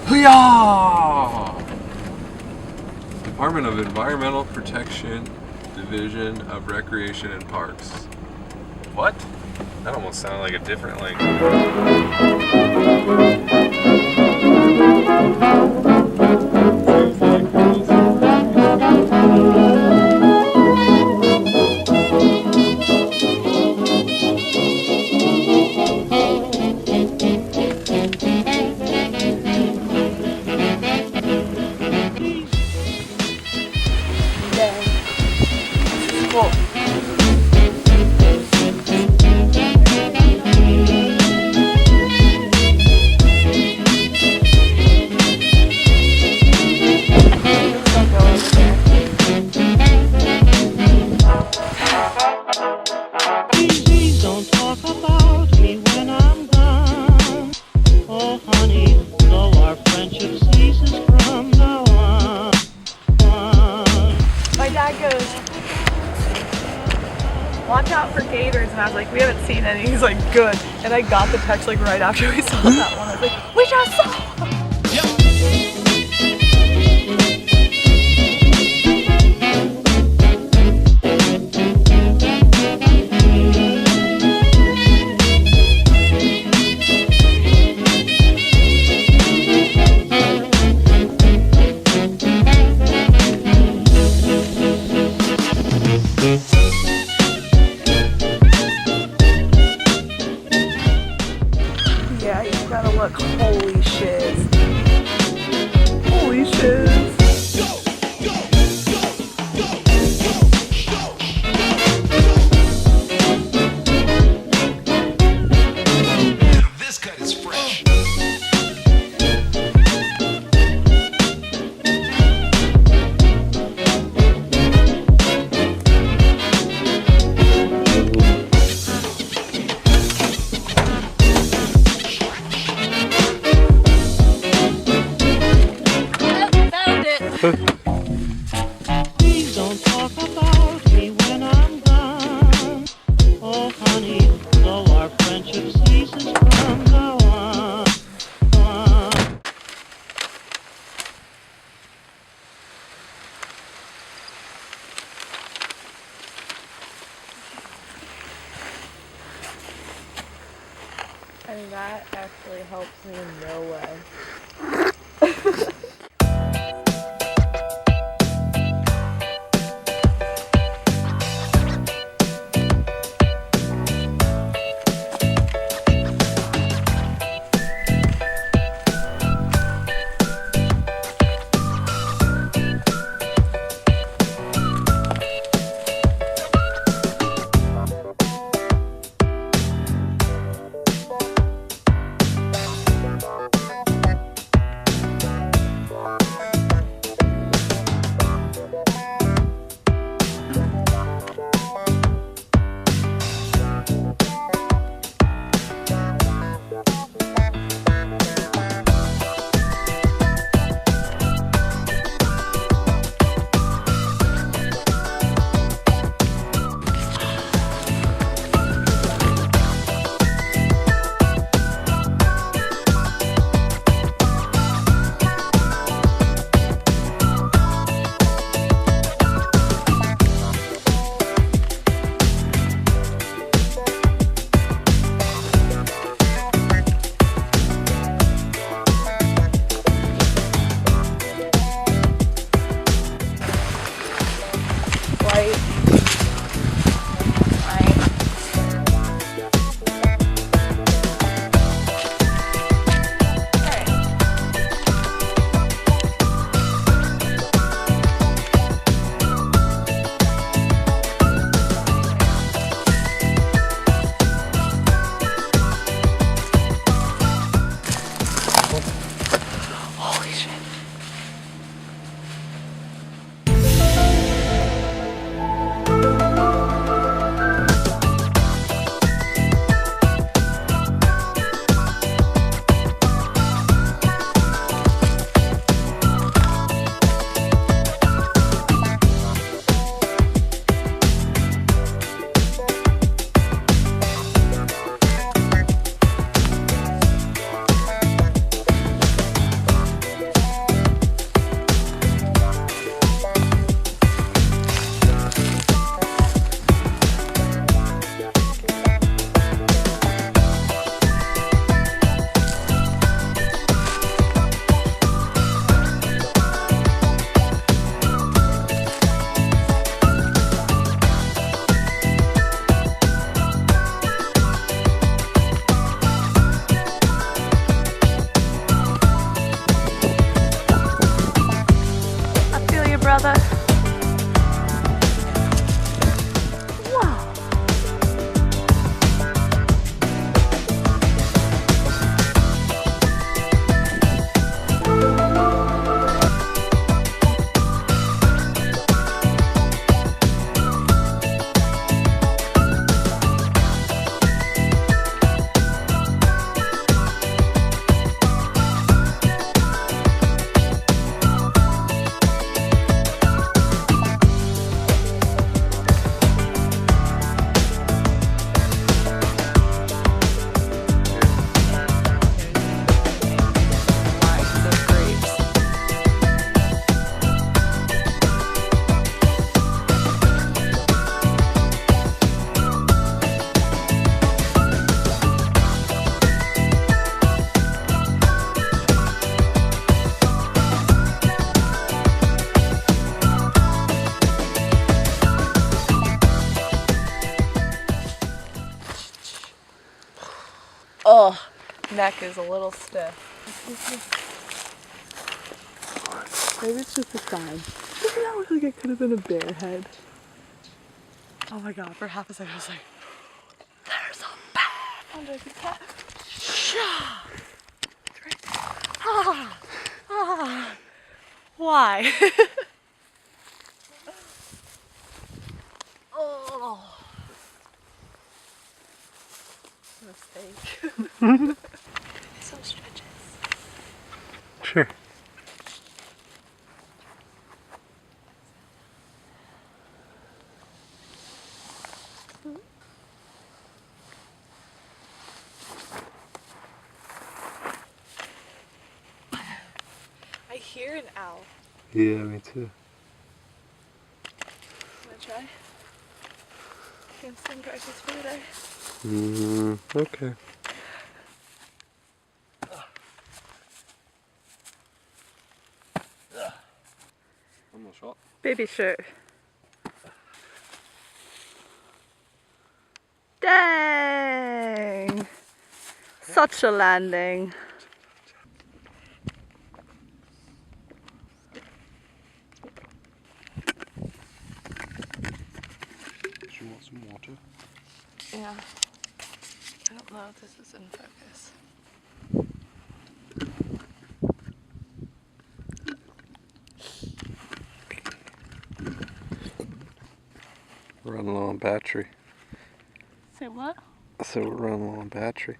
Hoo-yah! Department of Environmental Protection, Division of Recreation and Parks. What? That almost sounded like a different language. Watch out for gators, and I was like, we haven't seen any. He's like, good. And I got the text like right after we saw that one. I was like, we just saw them. Yeah, you gotta look. Holy shit. Holy shit. This cut is fresh. Please don't talk about me when I'm gone. Oh, honey, though our friendship ceases from now on. And that actually helps me in no way. neck is a little stiff. Maybe it's just a sign. Doesn't that look like it could have been a bear head? Oh my god, for half a second I was like, there's a bear under the cat. It's right there. Why? Oh. Mistake. Some stretches. Sure. I hear an owl. Yeah, me too. Wanna try? Handstand practice for today. Okay. Almost shot. Baby shirt. Dang! Such a landing. Do you want some water? Yeah. I don't know if this is in focus. We're running low on battery. Say what? So we're running low on battery.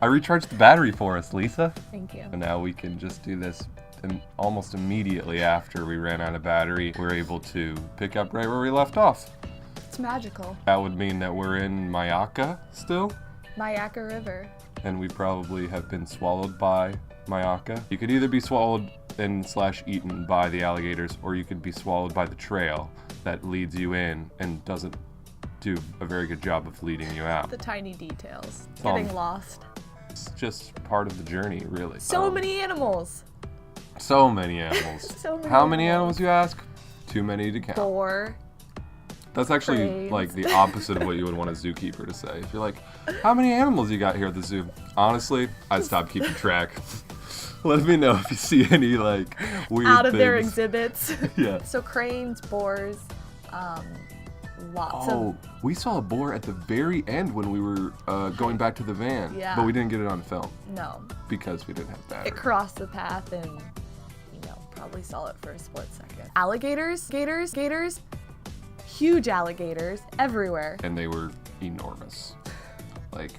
I recharged the battery for us, Lisa. Thank you. And now we can just do this almost immediately after we ran out of battery. We're able to pick up right where we left off. It's magical. That would mean that we're in Myakka still, Myakka River. and we probably have been swallowed by Myakka. You could either be swallowed and / eaten by the alligators, or you could be swallowed by the trail that leads you in and doesn't do a very good job of leading you out. The tiny details. Um, Getting lost. It's just part of the journey, really. So many animals. So many animals. So many How many animals. animals, you ask? Too many to count. Boar. That's actually Cranes. like the opposite of what you would want a zookeeper to say. If you're like, how many animals you got here at the zoo? Honestly, I'd stop keeping track. Let me know if you see any like weird Out of things. their exhibits. Yeah. So cranes, boars, lots Oh, of. we saw a boar at the very end when we were going back to the van. Yeah. But we didn't get it on film No. because we didn't have battery. It crossed the path and, probably saw it for a split second. Alligators, gators, huge alligators everywhere. And they were enormous. Like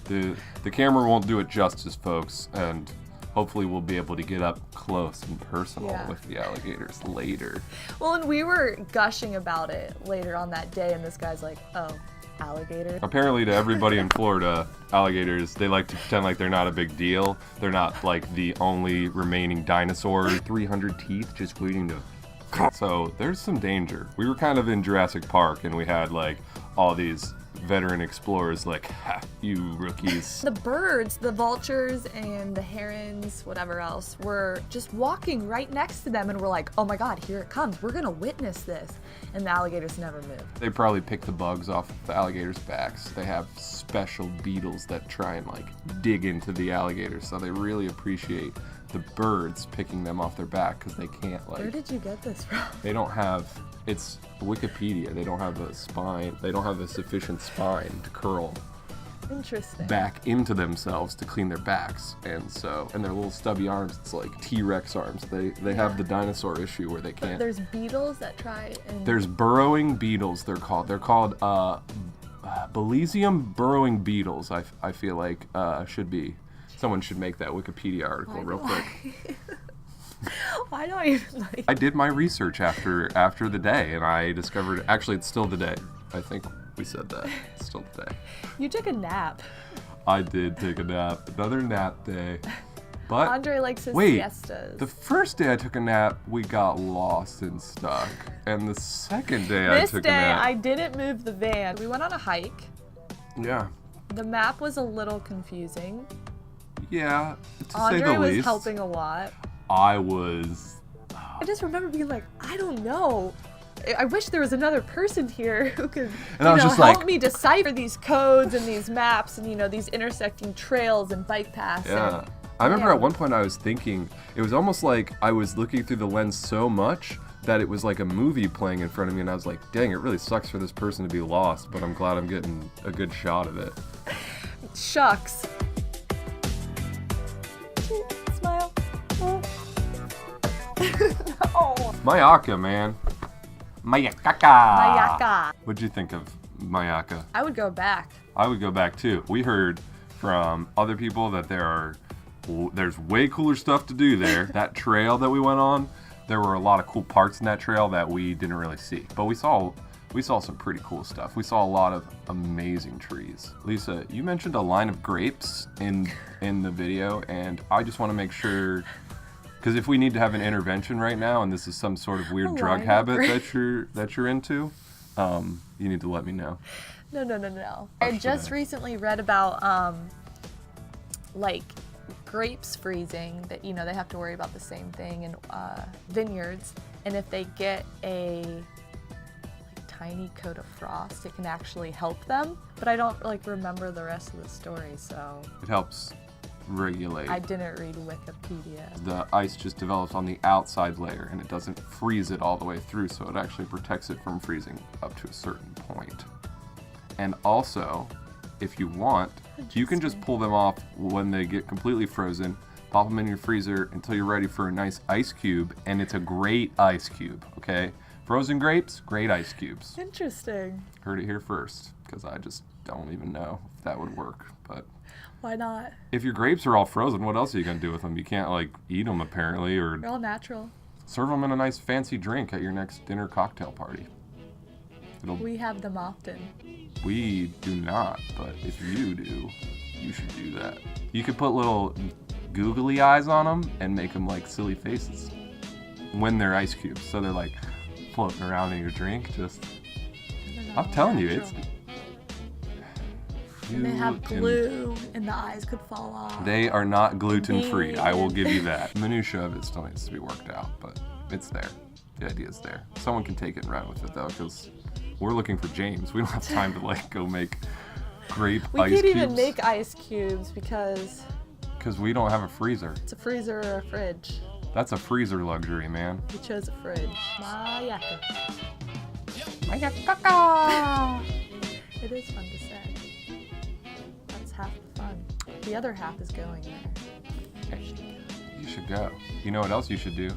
the camera won't do it justice, folks, and hopefully we'll be able to get up close and personal Yeah. with the alligators later. Well, and we were gushing about it later on that day, and this guy's like, oh, alligator? Apparently to everybody in Florida, alligators, they like to pretend like they're not a big deal. They're not like the only remaining dinosaur, 300 teeth just waiting to... So there's some danger. We were kind of in Jurassic Park and we had like all these veteran explorers like, ha, you rookies. The birds, the vultures and the herons, whatever else, were just walking right next to them, and we're like, oh my god, here it comes. We're gonna witness this. And the alligators never moved. They probably pick the bugs off the alligators' backs. They have special beetles that try and like dig into the alligators, so they really appreciate the birds picking them off their back because they can't like... Where did you get this from? They don't have... It's Wikipedia. They don't have a spine. They don't have a sufficient spine to curl Interesting. back into themselves to clean their backs, and their little stubby arms. It's like T-Rex arms. They have the dinosaur issue where they But can't. there's beetles that try and... There's burrowing beetles. They're called Belizeum burrowing beetles. I feel like should be. Someone should make that Wikipedia article real quick. Why do I even like... I did my research after the day, and I discovered, actually, it's still the day. I think we said that. It's still the day. You took a nap. I did take a nap. Another nap day. But Andre likes his wait, siestas. the first day I took a nap, we got lost and stuck. And the second day I This took day, a nap. I didn't move the van. We went on a hike. Yeah. The map was a little confusing. Yeah, to say Andre the was least. helping a lot. I was... I just remember being like, I don't know. I wish there was another person here who could And I was just help like- me decipher these codes and these maps and these intersecting trails and bike paths. Yeah. And, I remember man. at one point I was thinking, it was almost like I was looking through the lens so much that it was like a movie playing in front of me, and I was like, dang, it really sucks for this person to be lost, but I'm glad I'm getting a good shot of it. Shucks. Smile. Oh. Myakka, man. Myakka. Myakka. What'd you think of Myakka? I would go back. I would go back too. We heard from other people that there's way cooler stuff to do there. That trail that we went on, there were a lot of cool parts in that trail that we didn't really see. But we saw some pretty cool stuff. We saw a lot of amazing trees. Lisa, you mentioned a line of grapes in the video, and I just want to make sure, because if we need to have an intervention right now, and this is some sort of weird A drug line of habit grapes. that you're into, you need to let me know. No. I just recently read about like grapes freezing, that they have to worry about the same thing in vineyards, and if they get a tiny coat of frost, it can actually help them. But I don't remember the rest of the story, so It helps regulate. I didn't read Wikipedia. The ice just develops on the outside layer and it doesn't freeze it all the way through, so it actually protects it from freezing up to a certain point. And also, if you want, you can just pull them off when they get completely frozen, pop them in your freezer until you're ready for a nice ice cube, and it's a great ice cube, okay? Frozen grapes, great ice cubes. Interesting. Heard it here first, because I just don't even know if that would work, but Why not? if your grapes are all frozen, what else are you going to do with them? You can't, eat them, apparently, or They're all natural. serve them in a nice fancy drink at your next dinner cocktail party. We have them often. We do not, but if you do, you should do that. You could put little googly eyes on them and make them like silly faces when they're ice cubes. So they're like floating around in your drink. I'm telling you, it's... And they have glue, and the eyes could fall off. They are not gluten-free. I will give you that. The minutia of it still needs to be worked out, but it's there. The idea's there. Someone can take it and run with it, though, because we're looking for James. We don't have time to go make grape We ice can't cubes. even make ice cubes because Because we don't have a freezer. it's a freezer or a fridge. That's a freezer luxury, man. We chose a fridge. Myakka. Myakka! It is fun to say. That's half the fun. The other half is going there. Hey, you should go. You know what else you should do?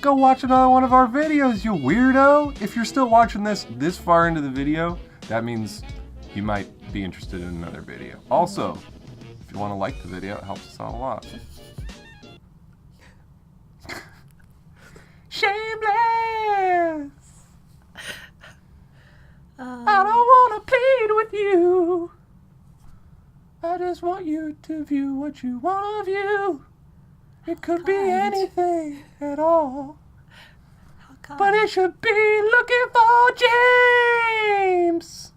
Go watch another one of our videos, you weirdo! If you're still watching this far into the video, that means you might be interested in another video. Also, if you want to like the video, it helps us out a lot. Shameless! I don't want to plead with you. I just want you to view what you want to view. It could be kind. anything at all. How come? But it should be looking for James.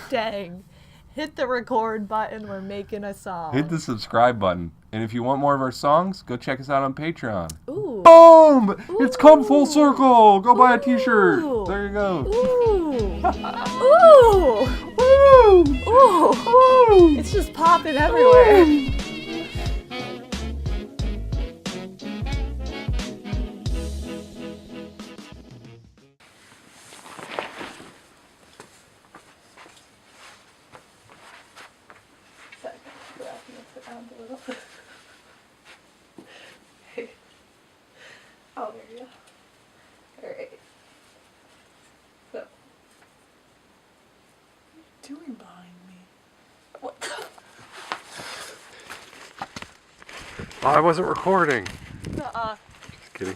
Dang. Hit the record button. We're making a song. Hit the subscribe button. And if you want more of our songs, go check us out on Patreon. Ooh. Boom! It's come full circle. Go buy a t-shirt. Ooh. There you go. Ooh. Ooh. Woo! Ooh. Woo! It's just popping everywhere. Oh, there you go. Alright. So. What are you doing behind me? What the? I wasn't recording. Nuh-uh. Just kidding.